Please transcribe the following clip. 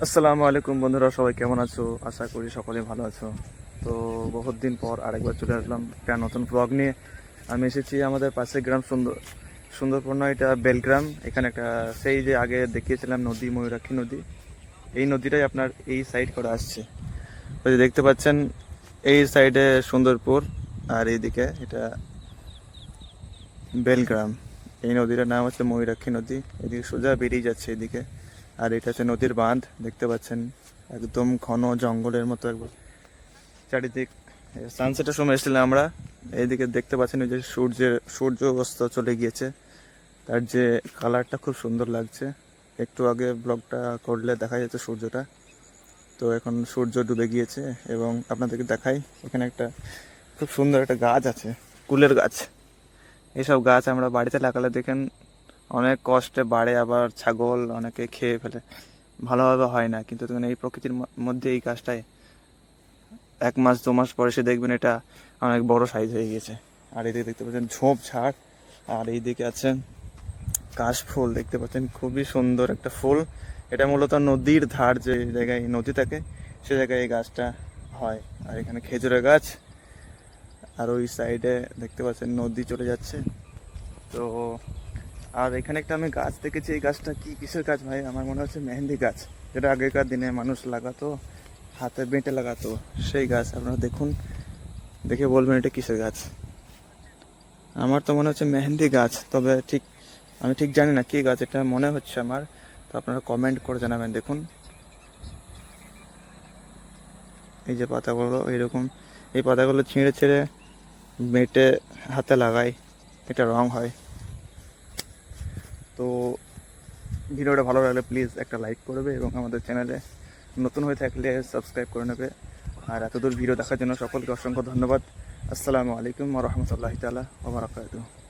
আসসালামু আলাইকুম বন্ধুরা, সবাই কেমন আছো? আশা করি সকলে ভালো আছো। তো বহুত দিন পর আরেকবার চলে আসলাম একটা নতুন ব্লগ নিয়ে। আমি এসেছি আমাদের পাশের গ্রাম সুন্দরপূর্ণ, এটা বেলগ্রাম। এখানে একটা সেই যে আগে দেখিয়েছিলাম নদী, ময়ূরাক্ষী নদী, এই নদীটাই আপনার এই সাইড করে আসছে। ওই যে দেখতে পাচ্ছেন, এই সাইডে সুন্দরপুর আর এইদিকে এটা বেলগ্রাম। এই নদীটার নাম হচ্ছে ময়ূরাক্ষী নদী। এদিকে সোজা বেরিয়ে যাচ্ছে এদিকে। আর এটা হচ্ছে নদীর বাঁধ, দেখতে পাচ্ছেন একদম ঘন জঙ্গলের মতো একবার চারিদিক। সানসেটের সময় এসেছিলাম আমরা। এইদিকে দেখতে পাচ্ছেন ওই যে সূর্য অস্ত চলে গিয়েছে, তার যে কালারটা খুব সুন্দর লাগছে। একটু আগে ব্লগটা করলে দেখা যাচ্ছে সূর্যটা, তো এখন সূর্য ডুবে গিয়েছে। এবং আপনাদেরকে দেখাই, এখানে একটা খুব সুন্দর একটা গাছ আছে, কুলের গাছ। এইসব গাছ আমরা বাড়িতে লাগালে দেখেন অনেক কষ্টে বাড়ে, আবার ছাগল অনেকে খেয়ে ফেলে, ভালোভাবে হয় না। কিন্তু দেখুন এই প্রকৃতির মধ্যে এই গাছটায় 1 মাস 2 মাস পরে সে দেখবেন এটা অনেক বড় সাইজ হয়ে গেছে। আর এদিকে দেখতে পাচ্ছেন ঝোপ ঝাড়, আর এইদিকে আছে কাশ ফুল, দেখতে পাচ্ছেন খুবই সুন্দর একটা ফুল। এটা মূলত নদীর ধার, যে জায়গায় নদী থাকে সে জায়গায় এই গাছটা হয়। আর এখানে খেজুরের গাছ, আর ওই সাইডে দেখতে পাচ্ছেন নদী চলে যাচ্ছে। তো আর এখানে একটা আমি গাছ দেখেছি, এই গাছটা কি কিসের গাছ ভাই? আমার মনে হচ্ছে মেহেন্দি গাছ, যেটা আগেকার দিনে মানুষ লাগাতো, হাতে বেঁটে লাগাতো, সেই গাছ। আপনারা দেখুন, দেখে বলবেন এটা কিসের গাছ। আমার তো মনে হচ্ছে মেহেন্দি গাছ, তবে আমি ঠিক জানি না কি গাছ এটা, মনে হচ্ছে আমার। তো আপনারা কমেন্ট করে জানাবেন। দেখুন এই যে পাতাগুলো এইরকম, এই পাতাগুলো ছিঁড়ে ছিঁড়ে বেঁটে হাতে লাগাই, এটা রং হয়। তো ভিডিওটা ভালো লাগলে প্লিজ একটা লাইক করবে, এবং আমাদের চ্যানেলে নতুন হয়ে থাকলে সাবস্ক্রাইব করে নেবে। আর এতদূর ভিডিও দেখার জন্য সকলকে অসংখ্য ধন্যবাদ। আসসালামু আলাইকুম ওয়া রাহমাতুল্লাহি তাআলা ওয়া বারাকাতুহু।